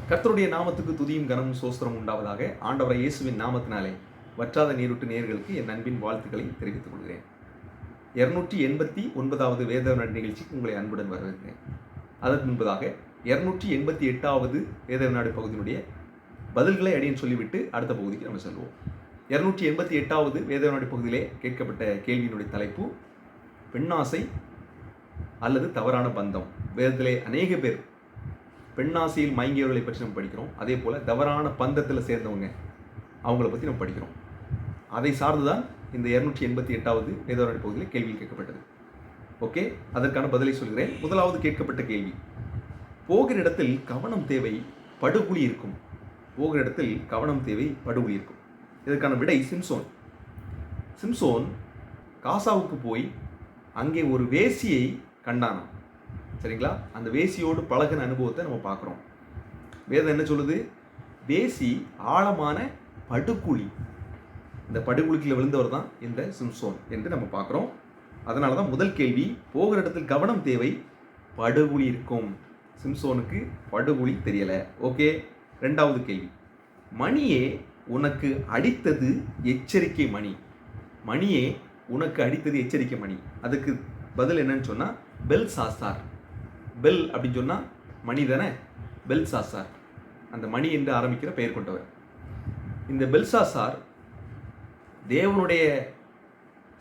கர்த்தருடைய நாமத்துக்கு துதியும் கனமும் சோஸ்திரம் உண்டாவதாக. ஆண்டவரை இயேசுவின் நாமத்தினாலே வற்றாத நீரூட்டு நேயர்களுக்கு என் அன்பின் வாழ்த்துக்களை தெரிவித்துக் கொள்கிறேன். 289வது வேதநாடு நிகழ்ச்சிக்கு உங்களை அன்புடன் வரவேற்கிறேன். அதற்கு முன்பதாக 288வது வேதநாடு பகுதியினுடைய பதில்களை அடியேன் சொல்லிவிட்டு அடுத்த பகுதிக்கு நம்ம செல்வோம். 288வது வேதநாடு பகுதியிலே கேட்கப்பட்ட கேள்வியினுடைய தலைப்பு பெண்ணாசை அல்லது தவறான பந்தம். வேதத்திலே அநேக பேர் பெண்ணாசையில் மயங்கியவர்களை பற்றி நம்ம படிக்கிறோம். அதே போல் தவறான பந்தத்தில் சேர்ந்தவங்க அவங்கள பற்றி நம்ம படிக்கிறோம். அதை சார்ந்துதான் இந்த 288வது வேதநாடு பகுதியில் கேள்வி கேட்கப்பட்டது. ஓகே, அதற்கான பதிலை சொல்கிறேன். முதலாவது கேட்கப்பட்ட கேள்வி, போகிற இடத்தில் கவனம் தேவை, படுகுழி இருக்கும். போகிற இடத்தில் கவனம் தேவை, படுகுழி இருக்கும். இதற்கான விடை சிம்சோன் காசாவுக்கு போய் அங்கே ஒரு வேசியை கண்டானாம். சரிங்களா? அந்த வேசியோடு பழகின அனுபவத்தை நம்ம பார்க்குறோம். வேதம் என்ன சொல்லுது? வேசி ஆழமான படுகுழி, இந்த படுகுழிக்குள்ள விழுந்தவர் தான் இந்த சிம்சோன் என்று நம்ம பார்க்குறோம். அதனால தான் முதல் கேள்வி, போகிற இடத்தில் கவனம் தேவை, படுகுழி இருக்கும். சிம்சோனுக்கு படுகுழி தெரியலை. ஓகே, ரெண்டாவது கேள்வி, மணியே உனக்கு அடித்தது எச்சரிக்கை மணி. மணியே உனக்கு அடித்தது எச்சரிக்கை மணி. அதுக்கு பதில் என்னன்னு சொன்னால் பெல்சாசார். பெல் அப்படின்னு சொன்னால் மணி தானே, பெல்சாசார் அந்த மணி என்று ஆரம்பிக்கிற பெயர் கொண்டவர். இந்த பெல்சாசார் தேவனுடைய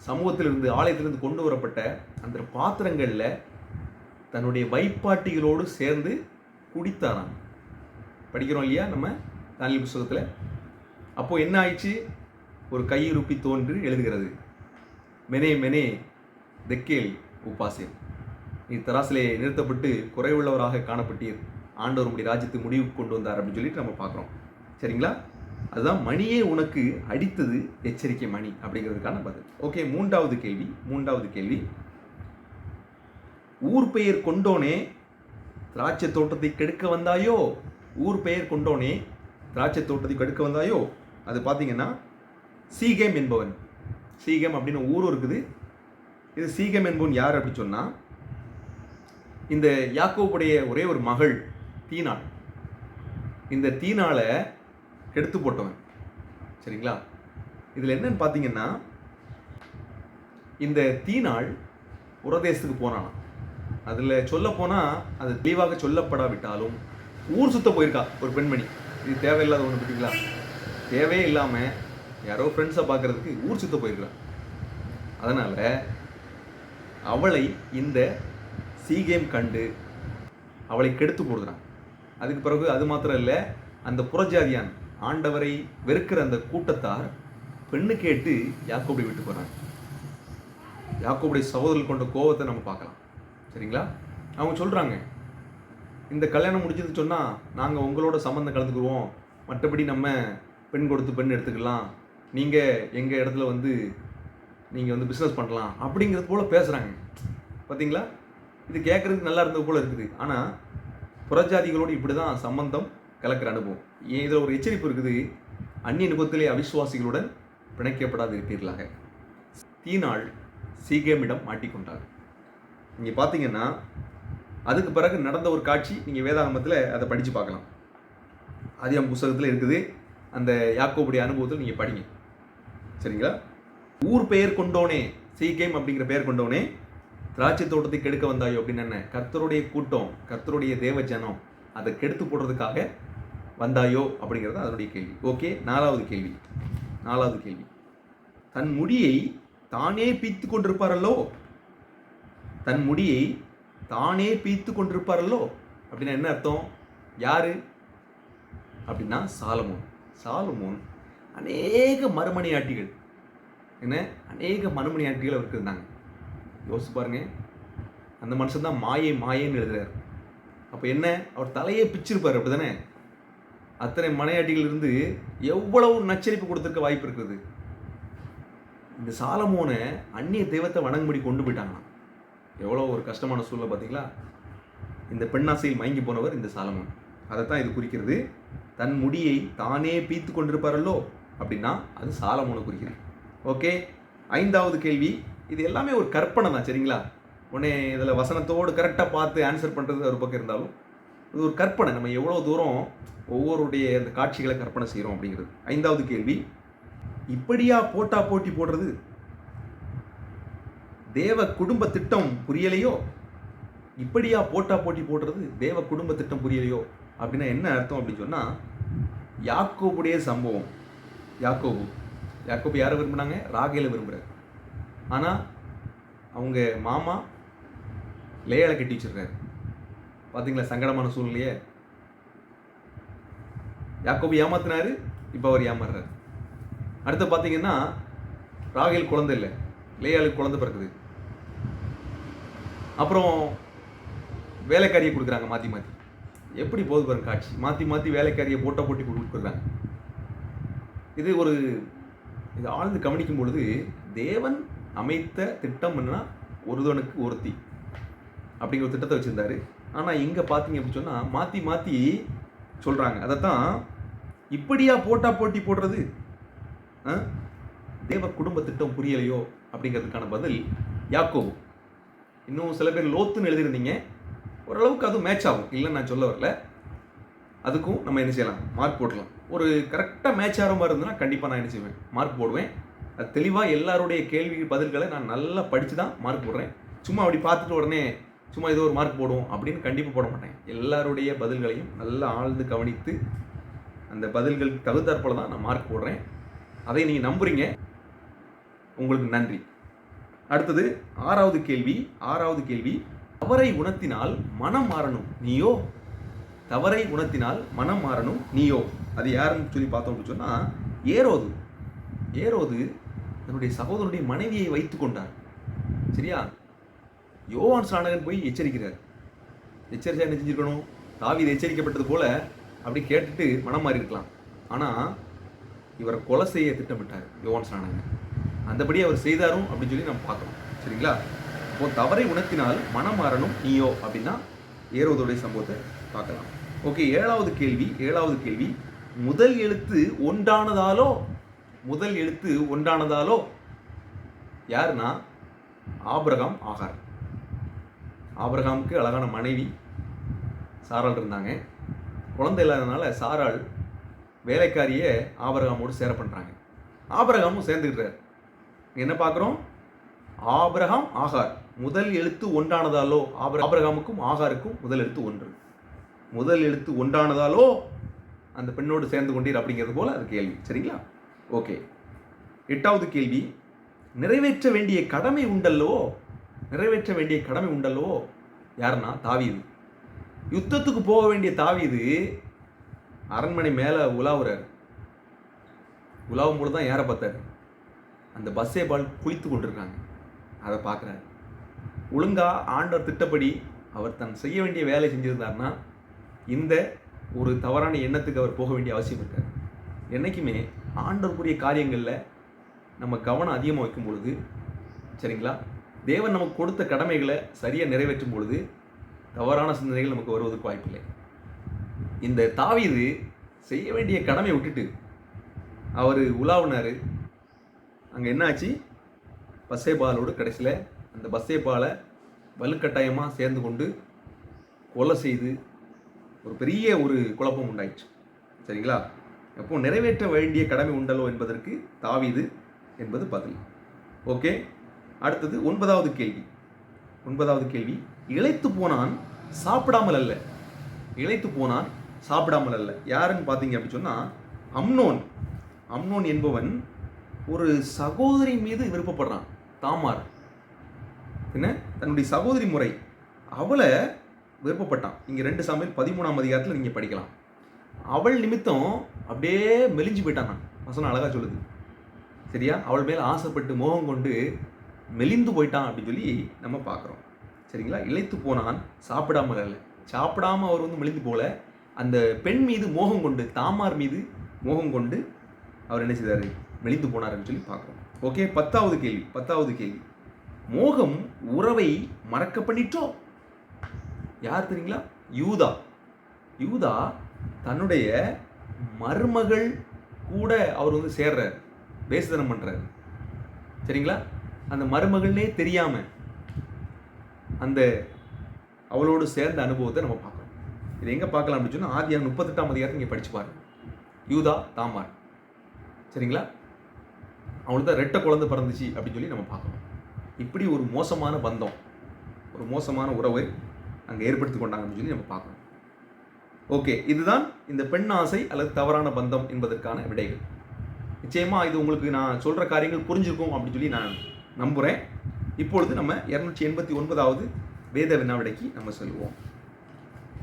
சமூகத்திலிருந்து, ஆலயத்திலிருந்து கொண்டு வரப்பட்ட அந்த பாத்திரங்களில் தன்னுடைய வைப்பாட்டிகளோடு சேர்ந்து குடித்தாராம். படிக்கிறோம் இல்லையா நம்ம தானியேல் புத்தகத்தில்? அப்போது என்ன ஆயிடுச்சு? ஒரு கையிருப்பி தோன்றி எழுதுகிறது, மெனே மெனே தெக்கேல் உபாசேல், நீ தராசிலே நிறுத்தப்பட்டு குறைவுள்ளவராக காணப்பட்டீர், ஆண்டவர் உடைய ராஜ்யத்தை முடிவுக்கு கொண்டு வந்தார் அப்படின்னு சொல்லிட்டு நம்ம பார்க்குறோம். சரிங்களா? அதுதான் மணியே உனக்கு அடித்தது எச்சரிக்கை மணி அப்படிங்கிறதுக்கான பதில். ஓகே, மூன்றாவது கேள்வி, ஊர் பெயர் கொண்டோனே திராட்சை தோட்டத்தை கெடுக்க வந்தாயோ. ஊர் பெயர் கொண்டோனே திராட்சை தோட்டத்தை கெடுக்க வந்தாயோ. அது பார்த்தீங்கன்னா சீகேம் என்பவன். சீகேம் அப்படின்னு ஊரும் இருக்குது. இது சீகேம் என்பவன் யார் அப்படின்னு சொன்னால், இந்த யாக்கோபுடைய ஒரே ஒரு மகள் தீனாள். இந்த தீனாளை கெடுத்து போட்டவன். சரிங்களா? இதில் என்னன்னு பார்த்தீங்கன்னா, இந்த தீனாள் புரதேசத்துக்கு போனான். அதில் சொல்ல போனால் அது தெளிவாக சொல்லப்படாவிட்டாலும் ஊர் சுத்த போயிருக்கா ஒரு பெண்மணி. இது தேவையில்லாத ஒன்று பார்த்தீங்களா? தேவையே இல்லாமல் யாரோ ஃப்ரெண்ட்ஸை பார்க்குறதுக்கு ஊர் சுத்த போயிருக்கிறான். அதனால் அவளை இந்த சீகேம் கண்டு அவளை கெடுத்து போடுறான். அதுக்கு பிறகு அது மாத்திரம் இல்லை, அந்த புறஜாதியான் ஆண்டவரை வெறுக்கிற அந்த கூட்டத்தார் பெண்ணு கேட்டு யாக்கோபை விட்டு போகிறாங்க. யாக்கோபுடைய சகோதரர்கள் கொண்ட கோபத்தை நம்ம பார்க்கலாம். சரிங்களா? அவங்க சொல்கிறாங்க, இந்த கல்யாணம் முடிஞ்சது சொன்னால் நாங்கள் உங்களோட சம்மந்தம் கலந்துக்குருவோம், மற்றபடி நம்ம பெண் கொடுத்து பெண் எடுத்துக்கலாம், நீங்கள் எங்கள் இடத்துல நீங்கள் பிஸ்னஸ் பண்ணலாம் அப்படிங்கிறது போல் பேசுகிறாங்க. பார்த்தீங்களா? இது கேட்குறதுக்கு நல்லா இருந்தது போல் இருக்குது. ஆனால் புறஜாதிகளோடு இப்படி தான் சம்பந்தம் கலக்கிற அனுபவம். இதில் ஒரு எச்சரிப்பு இருக்குது, அந்நிய நுகத்திலே அவிசுவாசிகளுடன் பிணைக்கப்படாது இருப்பீர்களாக. தீனாள் சீகேமிடம் மாட்டிக்கொண்டார். நீங்கள் பார்த்தீங்கன்னா அதுக்கு பிறகு நடந்த ஒரு காட்சி நீங்கள் வேதாகமத்தில் அதை படித்து பார்க்கலாம். ஆதியாகம புத்தகத்தில் இருக்குது. அந்த யாக்கோபுடைய அனுபவத்தில் நீங்கள் படிங்க. சரிங்களா? ஊர் பெயர் கொண்டோனே, சீகேம் அப்படிங்கிற பெயர் கொண்டோனே திராட்சை தோட்டத்தை கெடுக்க வந்தாயோ அப்படின்னு என்ன? கர்த்தருடைய கூட்டம், கர்த்தருடைய தேவ ஜனம், அதை கெடுத்து போடுறதுக்காக வந்தாயோ அப்படிங்கிறது அதனுடைய கேள்வி. ஓகே, நாலாவது கேள்வி, தன் முடியை தானே பீத்து கொண்டிருப்பாரல்லோ. தன் முடியை தானே பீத்து கொண்டிருப்பாரல்லோ அப்படின்னா என்ன அர்த்தம்? யாரு அப்படின்னா சாலமோன். அநேக மறுமணியாட்டிகள் அவருக்கு இருந்தாங்க. யோசிச்சு பாருங்க, அந்த மனுஷன் தான் மாயேன்னு எழுதுறாரு. அப்போ என்ன, அவர் தலையே பிச்சிருப்பார். அப்படி தானே? அத்தனை மனையாட்டிகள் இருந்து எவ்வளவு நச்சரிப்பு கொடுத்துருக்க வாய்ப்பு இருக்குது. இந்த சாலமோனை அந்நிய தெய்வத்தை வணங்கும்படி கொண்டு போயிட்டாங்களாம். எவ்வளோ ஒரு கஷ்டமான சூழ்நிலை பார்த்தீங்களா? இந்த பெண்ணாசையில் மயங்கி போனவர் இந்த சாலமோன். அதைத்தான் இது குறிக்கிறது. தன் முடியை தானே பீத்து கொண்டிருப்பாரல்லோ அப்படின்னா அது சாலமோனை குறிக்கிறது. ஓகே, ஐந்தாவது கேள்வி, இது எல்லாமே ஒரு கற்பனை தான். சரிங்களா? உடனே இதில் வசனத்தோடு கரெக்டாக பார்த்து ஆன்சர் பண்ணுறது ஒரு பக்கம் இருந்தாலும், இது ஒரு கற்பனை. நம்ம எவ்வளோ தூரம் ஒவ்வொருடைய அந்த காட்சிகளை கற்பனை செய்கிறோம் அப்படிங்கிறது. 5வது கேள்வி, இப்படியா போட்டா போட்டி போடுறது? தேவ குடும்ப திட்டம் புரியலையோ? இப்படியா போட்டா போட்டி போடுறது? தேவ குடும்ப திட்டம் புரியலையோ அப்படின்னா என்ன அர்த்தம் அப்படின்னு சொன்னால், யாக்கோபுடைய சம்பவம். யாக்கோபு யாரை விரும்பினாங்க? ராகேலை விரும்புகிறார். ஆனால் அவங்க மாமா லேயாளை கட்டி வச்சிருக்காரு. பார்த்தீங்களா சங்கடமான சூழ்நிலையே. யாக்கோபு ஏமாத்தினாரு, இப்போ அவர் ஏமாறுறாரு. அடுத்து பார்த்தீங்கன்னா ராகேல் குழந்தை இல்லை, லேயாளுக்கு குழந்தை பிறக்குது. அப்புறம் வேலைக்காரியை கொடுக்குறாங்க மாற்றி மாற்றி. எப்படி போகுது பாருங்க காட்சி. மாற்றி மாற்றி வேலைக்காரியை போட்டா போட்டி கொடுக்குறாங்க. இது ஆழ்ந்து கவனிக்கும் பொழுது தேவன் அமைத்த திட்டம் என்னன்னா ஒருவனுக்கு ஒருத்தி அப்படிங்கிற ஒரு திட்டத்தை வச்சுருந்தாரு. ஆனால் இங்கே பார்த்தீங்க அப்படின்னு சொன்னால் மாற்றி மாற்றி சொல்கிறாங்க. அதைத்தான் இப்படியா போட்டா போட்டி போடுறது? தேவ குடும்ப திட்டம் புரியலையோ அப்படிங்கிறதுக்கான பதில் யாக்கோபு. இன்னும் சில பேர் லோத்துன்னு எழுதியிருந்தீங்க. ஓரளவுக்கு அது மேட்ச் ஆகும், இல்லைன்னு நான் சொல்ல வரல. அதுக்கும் நம்ம என்ன செய்யலாம்? மார்க் போடலாம். ஒரு கரெக்டாக மேட்ச் ஆகிற மாதிரி இருந்ததுன்னா கண்டிப்பாக நான் என்ன செய்வேன்? மார்க் போடுவேன். அது தெளிவாக எல்லாருடைய கேள்வி பதில்களை நான் நல்லா படித்து தான் மார்க் போடுறேன். சும்மா அப்படி பார்த்துட்டு உடனே சும்மா ஏதோ ஒரு மார்க் போடுவோம் அப்படின்னு கண்டிப்பாக போட மாட்டேன். எல்லாருடைய பதில்களையும் நல்லா ஆழ்ந்து கவனித்து அந்த பதில்களுக்கு தகுந்தாற்போல தான் நான் மார்க் போடுறேன். அதை நீங்கள் நம்புறீங்க, உங்களுக்கு நன்றி. அடுத்தது 6வது கேள்வி, தவறை உணர்த்தினால் மனம் மாறணும் நீயோ? தவறை உணர்த்தினால் மனம் மாறணும் நீயோ? அது யாருன்னு சொல்லி பார்த்தோம் அப்படின்னு சொன்னால் ஏரோது தன்னுடைய சகோதரனுடைய மனைவியை வைத்து கொண்டார். சரியா? யோவான் ஸ்நானகன் போய் எச்சரிக்கிறார். எச்சரிச்சா என்ன செஞ்சிருக்கணும்? தாவீது எச்சரிக்கப்பட்டது போல அப்படி கேட்டுட்டு மனம் மாறி இருக்கலாம். ஆனால் இவரை கொலை செய்ய திட்டமிட்டார் யோவான் ஸ்நானகன். அந்தபடி அவர் செய்தாரும் அப்படின்னு சொல்லி நம்ம பார்க்கணும். சரிங்களா? இப்போ தவறை உணர்த்தினால் மனம் மாறணும் நீயோ அப்படின்னா ஏரோதுடைய சம்பவத்தை பார்க்கலாம். ஓகே, 7வது கேள்வி, முதல் எழுத்து ஒன்றானதாலோ? யாருன்னா ஆபிரகாம், ஆகார். ஆபிரகாமுக்கு அழகான மனைவி சாராள் இருந்தாங்க. குழந்தை இல்லாதனால சாராள் வேலைக்காரியை ஆபிரகாமோடு சேர பண்ணுறாங்க. ஆபிரகாமும் சேர்ந்துக்கிட்டார். என்ன பார்க்குறோம்? ஆபிரகாம், ஆகார். முதல் எழுத்து ஒன்றானதாலோ? ஆபிரகாமுக்கும் ஆகாருக்கும் முதல் எழுத்து ஒன்று. முதல் எழுத்து ஒன்றானதாலோ அந்த பெண்ணோடு சேர்ந்து கொண்டீர் அப்படிங்கிறது போல அது கேள்வி. சரிங்களா? ஓகே, 8வது கேள்வி, நிறைவேற்ற வேண்டிய கடமை உண்டல்லோ? யாருன்னா தாவீது. யுத்தத்துக்கு போக வேண்டிய தாவீது அரண்மனை மேலே உலாவுறாரு. உலாவும் போது தான் யாரை பார்த்தாரு? அந்த பஸ்ஸேபால் குளித்து கொண்டிருக்காங்க. அதை பார்க்குறாரு. ஒழுங்கா ஆண்டவர் திட்டப்படி அவர் தன் செய்ய வேண்டிய வேலை செஞ்சிருந்தார்னா இந்த ஒரு தவறான எண்ணத்துக்கு அவர் போக வேண்டிய அவசியம் இருக்காது. என்றைக்குமே ஆண்டவருக்குரிய காரியங்களில் நம்ம கவனம் அதிகமாக வைக்கும் பொழுது, சரிங்களா, தேவன் நமக்கு கொடுத்த கடமைகளை சரியாக நிறைவேற்றும் பொழுது தவறான சிந்தனைகள் நமக்கு வருவதற்கு வாய்ப்பில்லை. இந்த தாவீது செய்ய வேண்டிய கடமையை விட்டுட்டு அவர் உலாவினார். அங்கே என்ன ஆச்சு? பஸ்ஸேபாலோடு கடைசியில் அந்த பஸ்ஸேபாலை வலுக்கட்டாயமாக சேர்ந்து கொண்டு கொலை செய்து ஒரு பெரிய ஒரு குழப்பம் உண்டாயிடுச்சு. சரிங்களா? அப்போ நிறைவேற்ற வேண்டிய கடமை உண்டல்லோ என்பதற்கு தாவீது என்பது பதில். ஓகே, அடுத்தது 9வது கேள்வி, இளைத்து போனான் சாப்பிடாமல் அல்ல. யாருன்னு பார்த்தீங்க அப்படி சொன்னால் அம்னோன் என்பவன் ஒரு சகோதரி மீது விருப்பப்படுறான். தாமார் என்ன, தன்னுடைய சகோதரி முறை, அவளை விருப்பப்பட்டான். இங்கே 2 சாமுவேல் 13ஆம் அதிகாரத்தில் நீங்கள் படிக்கலாம். அவள் நிமித்தம் அப்படியே மெலிஞ்சு போயிட்டான். வசனம் அழகாக சொல்லுது. சரியா? அவள் மேலே ஆசைப்பட்டு மோகம் கொண்டு மெலிந்து போயிட்டான் அப்படின்னு சொல்லி நம்ம பார்க்குறோம். சரிங்களா? இளைத்து போனான் சாப்பிடாமல் அல்ல. சாப்பிடாமல் அவர் மெலிந்து போல, அந்த பெண் மீது மோகம் கொண்டு, தாமார் மீது மோகம் கொண்டு அவர் என்ன செய்தார்? மெலிந்து போனார்னு சொல்லி பார்க்குறோம். ஓகே, 10வது கேள்வி, மோகம் உறவை மறக்க பண்ணிட்டோ? யார் தெரியுங்களா? யூதா தன்னுடைய மருமகள் கூட அவர் சேர்றார், வேசுதனம் பண்ணுறாரு. சரிங்களா? அந்த மருமகள்னே தெரியாமல் அந்த அவளோடு சேர்ந்த அனுபவத்தை நம்ம பார்க்குறோம். இது எங்கே பார்க்கலாம் அப்படின்னு சொன்னால் ஆதியாகமம் 38ஆம் அதிகாரத்தை நீங்கள் படிச்சு பாருங்க. யூதா தாமார், சரிங்களா, அவங்களுக்கு தான் ரெட்டை குழந்தை பிறந்துச்சு அப்படின்னு சொல்லி நம்ம பார்க்கணும். இப்படி ஒரு மோசமான பந்தம், ஒரு மோசமான உறவை அங்கே ஏற்படுத்தி கொண்டாங்க அப்படின்னு சொல்லி நம்ம பார்க்கணும். ஓகே, இதுதான் இந்த பெண் ஆசை அல்லது தவறான பந்தம் என்பதற்கான விடைகள். நிச்சயமாக இது உங்களுக்கு நான் சொல்கிற காரியங்கள் புரிஞ்சிருக்கும் அப்படின்னு சொல்லி நான் நம்புகிறேன். இப்பொழுது நம்ம 289வது வேத வினாவிடைக்கு நம்ம செல்வோம்.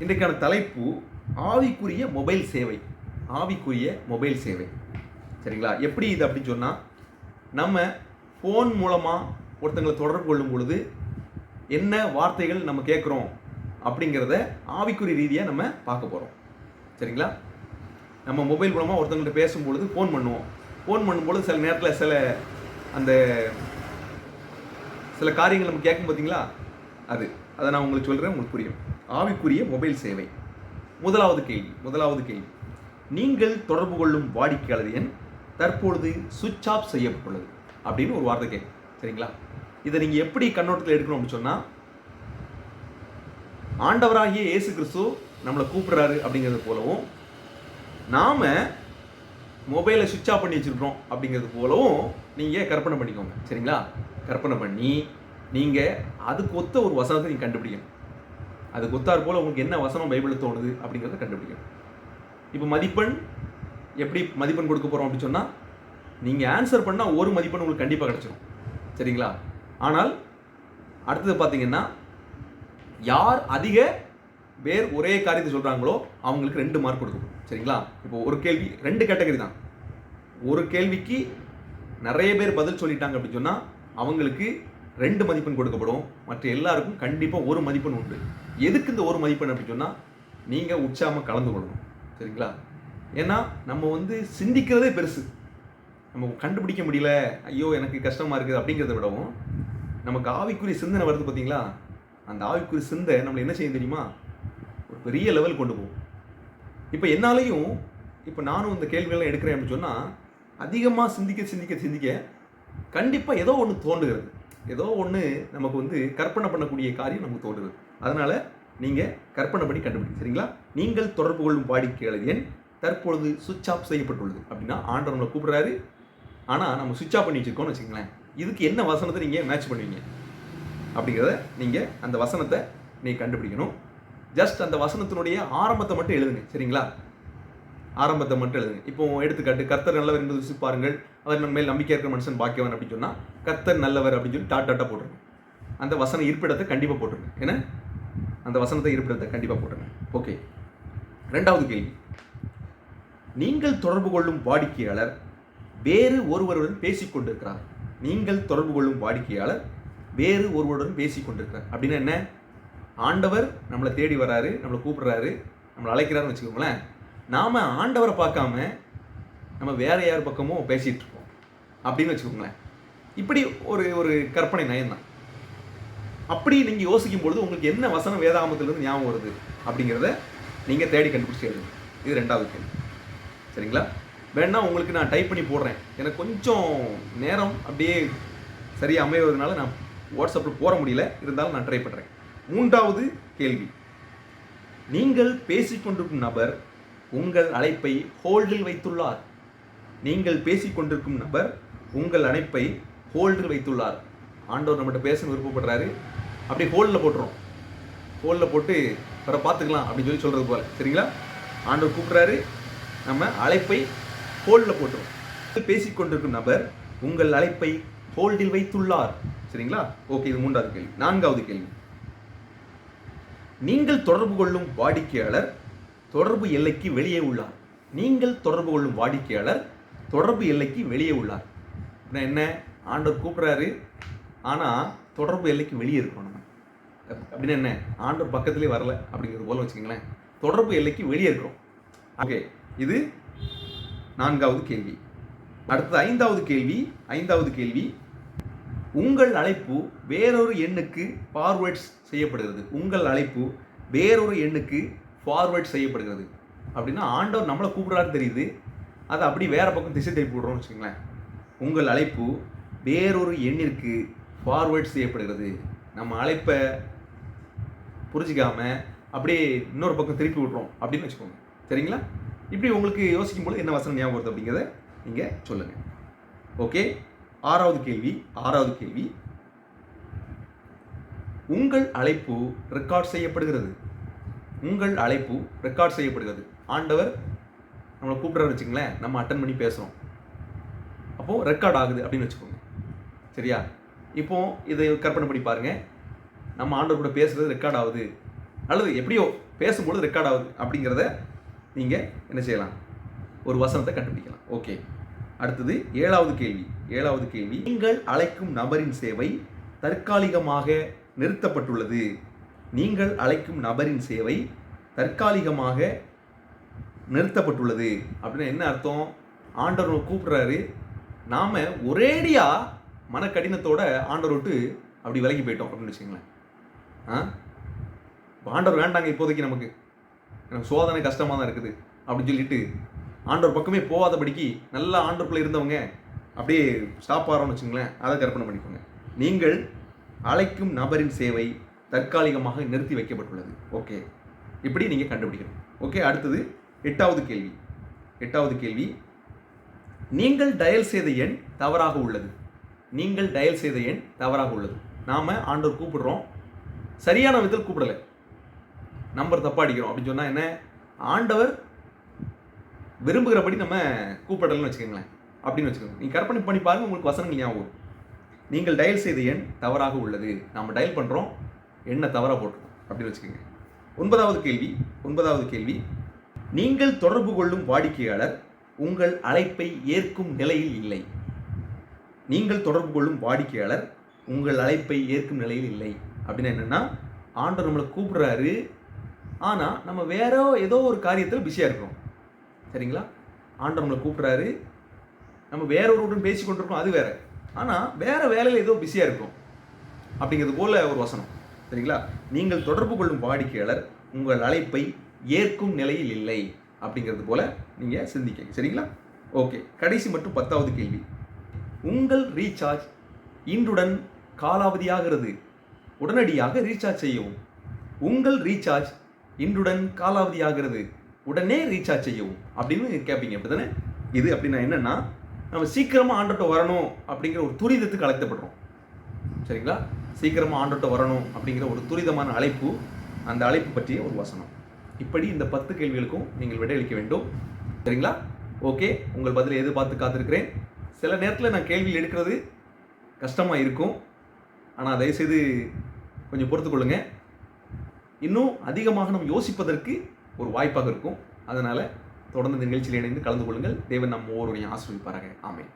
இன்றைக்கான தலைப்பு ஆவிக்குரிய மொபைல் சேவை. ஆவிக்குரிய மொபைல் சேவை, சரிங்களா. எப்படி இது அப்படின்னு சொன்னால், நம்ம ஃபோன் மூலமாக ஒருத்தங்களை தொடர்பு கொள்ளும் பொழுது என்ன வார்த்தைகள் நம்ம கேட்குறோம் அப்படிங்கிறத ஆவிக்குரிய ரீதியாக நம்ம பார்க்க போகிறோம், சரிங்களா. நம்ம மொபைல் மூலமாக ஒருத்தவங்கள்ட்ட பேசும்பொழுது ஃபோன் பண்ணுவோம். ஃபோன் பண்ணும்பொழுது சில நேரத்தில் சில காரியங்கள் நம்ம கேட்கும் பார்த்தீங்களா, அதை நான் உங்களுக்கு சொல்கிறேன், உங்களுக்கு புரியும். ஆவிக்குரிய மொபைல் சேவை. முதலாவது கேள்வி, நீங்கள் தொடர்பு கொள்ளும் வாடிக்கையாளர் எண் தற்பொழுது சுவிட்ச் ஆஃப் செய்யப்பட்டுள்ளது அப்படின்னு ஒரு வார்த்தை கேட்கும், சரிங்களா. இதை நீங்கள் எப்படி கண்ணோட்டத்தில் எடுக்கணும் அப்படின்னு சொன்னால், ஆண்டவராகிய இயேசு கிறிஸ்து நம்மளை கூப்பிடுறாரு அப்படிங்கிறது போலவும், நாம் மொபைலை சுவிட்ச் ஆஃப் பண்ணி வச்சுருக்கிறோம் அப்படிங்கிறது போலவும் நீங்கள் கற்பனை பண்ணிக்கோங்க, சரிங்களா. கற்பனை பண்ணி நீங்கள் அதுக்கு ஒத்த ஒரு வசனத்தை நீங்கள் கண்டுபிடிக்கணும். அதுக்கு ஒத்தார் போல் உங்களுக்கு என்ன வசனம் பைபிளில் தோணுது அப்படிங்கிறத கண்டுபிடிக்கணும். இப்போ மதிப்பெண் எப்படி மதிப்பெண் கொடுக்க போகிறோம் அப்படின்னு சொன்னால், நீங்கள் ஆன்சர் பண்ணால் ஒரு மதிப்பெண் உங்களுக்கு கண்டிப்பாக கிடச்சிடும், சரிங்களா. ஆனால் அடுத்தது பார்த்தீங்கன்னா, யார் அதிக பேர் ஒரே காரியத்தை சொல்கிறாங்களோ அவங்களுக்கு 2 மார்க் கொடுக்கணும், சரிங்களா. இப்போ ஒரு கேள்வி 2 கேட்டகரி தான். ஒரு கேள்விக்கு நிறைய பேர் பதில் சொல்லிட்டாங்க அப்படின்னு சொன்னால் அவங்களுக்கு 2 மதிப்பெண் கொடுக்கப்படும். மற்ற எல்லாருக்கும் கண்டிப்பாக 1 மதிப்பெண் உண்டு. எதுக்கு இந்த 1 மதிப்பெண் அப்படின்னு சொன்னால், நீங்கள் உற்சாகமாக கலந்து கொள்ளணும், சரிங்களா. ஏன்னா நம்ம சிந்திக்கிறதே பெருசு. நம்ம கண்டுபிடிக்க முடியல, ஐயோ எனக்கு கஷ்டமாக இருக்குது அப்படிங்கிறத விடவும், நமக்கு ஆவிக்குரிய சிந்தனை வருது பார்த்தீங்களா, அந்த ஆவிக்குரிய சிந்தை நம்மளை என்ன செய்யும் தெரியுமா, ஒரு பெரிய லெவல் கொண்டு போகும். இப்போ என்னாலையும், இப்போ நானும் இந்த கேள்விகள்லாம் எடுக்கிறேன் அப்படின்னு சொன்னால், அதிகமாக சிந்திக்க கண்டிப்பாக ஏதோ ஒன்று தோன்றுகிறது. ஏதோ ஒன்று நமக்கு கற்பனை பண்ணக்கூடிய காரியம் நமக்கு தோன்றுகிறது. அதனால் நீங்கள் கற்பனை பண்ணி கண்டுபிடிங்க, சரிங்களா. நீங்கள் தொடர்பு கொள்ளும் வாடிக்கையாளர் எண் தற்பொழுது சுவிட்ச் ஆஃப் செய்யப்பட்டுள்ளது அப்படின்னா ஆண்டவர் நம்மளை கூப்பிடுறாரு, ஆனால் நம்ம சுவிட்ச் ஆஃப் பண்ணி வச்சுருக்கோம்னு வச்சுக்கங்களேன். இதுக்கு என்ன வசனத்தை நீங்கள் மேட்ச் பண்ணுவீங்க அப்படிங்கிறத நீங்கள் அந்த வசனத்தை நீங்கள் கண்டுபிடிக்கணும். ஜஸ்ட் அந்த வசனத்தினுடைய ஆரம்பத்தை மட்டும் எழுதுங்க, சரிங்களா. ஆரம்பத்தை மட்டும் எழுதுங்க. இப்போ எடுத்துக்காட்டு, கர்த்தர் நல்லவர் என்பது ருசிப்பாருங்கள், அவர் நம்ம மேல் நம்பிக்கை இருக்கிற மனுஷன் பாக்கியவன் அப்படின்னு சொன்னால், கர்த்தர் நல்லவர் அப்படின்னு சொல்லி டாட்டா போட்டுருங்க. அந்த வசன இருப்பிடத்தை கண்டிப்பாக போட்டுருங்க. ஏன்னா அந்த வசனத்தை இருப்பிடத்தை கண்டிப்பாக போட்டுருங்க. ஓகே, 2வது கேள்வி, நீங்கள் தொடர்பு கொள்ளும் வாடிக்கையாளர் வேறு ஒருவருடன் பேசிக்கொண்டிருக்கிறார். நீங்கள் தொடர்பு கொள்ளும் வாடிக்கையாளர் வேறு ஒருவருடன் பேசிக்கொண்டிருக்கிறார் அப்படின்னா என்ன? ஆண்டவர் நம்மளை தேடி வராரு, நம்மளை கூப்பிடுறாரு, நம்மளை அழைக்கிறாருன்னு வச்சுக்கோங்களேன். நாம் ஆண்டவரை பார்க்காம நம்ம வேற யார் பக்கமும் பேசிகிட்டு இருக்கோம் அப்படின்னு வச்சுக்கோங்களேன். இப்படி ஒரு கற்பனை நயம்தான். அப்படி நீங்கள் யோசிக்கும் பொழுது உங்களுக்கு என்ன வசனம் வேதாகமத்திலிருந்து ஞாபகம் வருது அப்படிங்கிறத நீங்கள் தேடி கண்டுபிடிச்சி எழுதுங்க. இது 2வது கேள்வி, சரிங்களா. வேணா உங்களுக்கு நான் டைப் பண்ணி போடுறேன். எனக்கு கொஞ்சம் நேரம் அப்படியே சரியாக அமைவதனால நான் வாட்ஸ்அப்பில் போட முடியல, இருந்தாலும் நான் ட்ரை பண்ணுறேன். 3வது கேள்வி, நீங்கள் பேசிக்கொண்டிருக்கும் நபர் உங்கள் அழைப்பை ஹோல்டில் வைத்துள்ளார். நீங்கள் பேசிக்கொண்டிருக்கும் நபர் உங்கள் அழைப்பை ஹோல்டில் வைத்துள்ளார். ஆண்டவர் நம்மகிட்ட பேசணும் விருப்பப்படுறாரு, அப்படியே ஹோல்டில் போட்டுரும். ஹோல்டில் போட்டு வர பார்த்துக்கலாம் அப்படின்னு சொல்லி சொல்கிறது போல், சரிங்களா. ஆண்டவர் கூப்பிட்றாரு, நம்ம அழைப்பை ஹோல்டில் போட்டுரும். பேசிக்கொண்டிருக்கும் நபர் உங்கள் அழைப்பை ஹோல்டில் வைத்துள்ளார், சரிங்களா. ஓகே, இது 3வது கேள்வி. 4வது கேள்வி, நீங்கள் தொடர்பு கொள்ளும் வாடிக்கையாளர் தொடர்பு எல்லைக்கு வெளியே உள்ளார். நீங்கள் தொடர்பு கொள்ளும் வாடிக்கையாளர் தொடர்பு எல்லைக்கு வெளியே உள்ளார் என்ன? ஆண்டவர் கூப்பிட்றாரு, ஆனால் தொடர்பு எல்லைக்கு வெளியே இருக்கணும் நம்ம. அப்படின்னா என்ன? ஆண்டவர் பக்கத்துலேயே வரல அப்படிங்கிறது போல வச்சுக்கோங்களேன். தொடர்பு எல்லைக்கு வெளியே இருக்கிறோம். ஓகே, இது 4வது கேள்வி. அடுத்தது 5வது கேள்வி, உங்கள் அழைப்பு வேறொரு எண்ணுக்கு ஃபார்வேர்ட்ஸ் செய்யப்படுகிறது. உங்கள் அழைப்பு வேறொரு எண்ணுக்கு ஃபார்வேர்ட் செய்யப்படுகிறது அப்படின்னா ஆண்டவர் நம்மளை கூப்பிட்றாரு தெரியுது, அதை அப்படி வேற பக்கம் திசை திருப்பி விடுறோம்னு வச்சுக்கோங்களேன். உங்கள் அழைப்பு வேறொரு எண்ணிற்கு ஃபார்வேர்ட் செய்யப்படுகிறது. நம்ம அழைப்பை புரிஞ்சிக்காம அப்படியே இன்னொரு பக்கம் திருப்பி விட்றோம் அப்படின்னு வச்சுக்கோங்க. சரிங்களா? இப்படி உங்களுக்கு யோசிக்கும்போது என்ன வசனம் ஞாபகம் வருது அப்படிங்கிறத நீங்கள் சொல்லுங்கள். ஓகே, ஆறாவது கேள்வி, உங்கள் அழைப்பு ரெக்கார்ட் செய்யப்படுகிறது. ஆண்டவர் நம்மளை கூப்பிட்றாரு வச்சுங்களேன், நம்ம அட்டன் பண்ணி பேசுகிறோம், அப்போது ரெக்கார்ட் ஆகுது அப்படின்னு வச்சுக்கோங்க. சரியா? இப்போ இதை கற்பனை பண்ணி பாருங்கள், நம்ம ஆண்டவர் கூட பேசுகிறது ரெக்கார்ட் ஆகுது, அல்லது எப்படியோ பேசும்போது ரெக்கார்ட் ஆகுது அப்படிங்கிறத நீங்கள் என்ன செய்யலாம், ஒரு வசனத்தை கண்டுபிடிக்கலாம். ஓகே, அடுத்தது ஏழாவது கேள்வி, நீங்கள் அழைக்கும் நபரின் சேவை தற்காலிகமாக நிறுத்தப்பட்டுள்ளது. அப்படின்னா என்ன அர்த்தம்? ஆண்டவர் கூப்பிடுறாரு, நாம் ஒரேடியாக மனக்கடினத்தோட ஆண்டவர் விட்டு அப்படி விலகி போயிட்டோம் அப்படின்னு வச்சுங்களேன். ஆண்டவர் வேண்டாங்க இப்போதைக்கு, நமக்கு சோதனை கஷ்டமாக தான் இருக்குது அப்படின்னு சொல்லிட்டு ஆண்டவர் பக்கமே போகாதபடிக்கு நல்லா ஆண்டவருக்குள்ளே இருந்தவங்க அப்படியே ஸ்டாப் ஆகிறோம்னு வச்சுங்களேன். அதை கற்பனை பண்ணிக்கோங்க. நீங்கள் அழைக்கும் நபரின் சேவை தற்காலிகமாக நிறுத்தி வைக்கப்பட்டுள்ளது. ஓகே, இப்படி நீங்கள் கண்டுபிடிக்கணும். ஓகே, அடுத்தது எட்டாவது கேள்வி, நீங்கள் டயல் செய்த எண் தவறாக உள்ளது. நாம் ஆண்டவர் கூப்பிடுறோம், சரியான விதத்தில் கூப்பிடலை, நம்பர் தப்பாக அடிக்கிறோம் அப்படின்னு சொன்னால் என்ன, ஆண்டவர் விரும்புகிறபடி நம்ம கூப்பிடலன்னு வச்சுக்கோங்களேன். அப்படின்னு வச்சுக்கோங்க. நீங்கள் கற்பனை பண்ணி பாருங்கள், உங்களுக்கு வசனங்கள் ஞாபகம். நீங்கள் டயல் செய்த எண் தவறாக உள்ளது. நம்ம டயல் பண்ணுறோம், எண்ணை தவறாக போட்டுருக்கோம் அப்படின்னு வச்சுக்கோங்க. ஒன்பதாவது கேள்வி, நீங்கள் தொடர்பு கொள்ளும் வாடிக்கையாளர் உங்கள் அழைப்பை ஏற்கும் நிலையில் இல்லை. அப்படின்னா என்னென்னா, ஆண்டவர் நம்மளை கூப்பிடுறாரு, ஆனால் நம்ம வேற ஏதோ ஒரு காரியத்தில் பிஸியாக இருக்கிறோம். சரிங்களா? ஆண்டவர் நம்மளை கூப்பிடுறாரு, நம்ம வேற ஒருவருடன் பேசி கொண்டிருக்கோம், அது வேற. ஆனால் வேற வேலையில் ஏதோ பிஸியாக இருக்கும் அப்படிங்கிறது போல ஒரு வசனம். சரிங்களா? நீங்கள் தொடர்பு கொள்ளும் வாடிக்கையாளர் உங்கள் அழைப்பை ஏற்கும் நிலையில் இல்லை அப்படிங்கிறது போல நீங்கள் சிந்திக்க. சரிங்களா? ஓகே, கடைசி மற்றும் 10வது கேள்வி, உங்கள் ரீசார்ஜ் இன்றுடன் காலாவதியாகிறது, உடனடியாக ரீசார்ஜ் செய்யவும். உடனே ரீசார்ஜ் செய்யவும் அப்படின்னு கேட்பீங்க. அப்படி தானே? இது அப்படின்னா என்னென்னா, நம்ம சீக்கிரமாக ஆண்டர்கிட்ட வரணும் அப்படிங்கிற ஒரு துரிதத்துக்கு அழைக்கப்படுறோம். சரிங்களா? சீக்கிரமாக ஆண்டர்கிட்ட வரணும் அப்படிங்கிற ஒரு துரிதமான அழைப்பு, அந்த அழைப்பு பற்றிய ஒரு வசனம். இப்படி இந்த 10 கேள்விகளுக்கும் நீங்கள் விடையளிக்க வேண்டும். சரிங்களா? ஓகே, உங்கள் பதிலை எதிர்பார்த்து காத்திருக்கிறேன். சில நேரத்தில் நான் கேள்வி எடுக்கிறது கஷ்டமாக இருக்கும், ஆனால் தயவுசெய்து கொஞ்சம் பொறுத்துக்கொள்ளுங்க. இன்னும் அதிகமாக நம்ம யோசிப்பதற்கு ஒரு வாய்ப்பாக இருக்கும். அதனால் தொடர்ந்து இந்த நிகழ்ச்சியில் இணைந்து கலந்து கொள்ளுங்கள். தேவன் நம்ம ஒவ்வொருவரையும் ஆசீர்வதிப்பாராக. ஆமென்.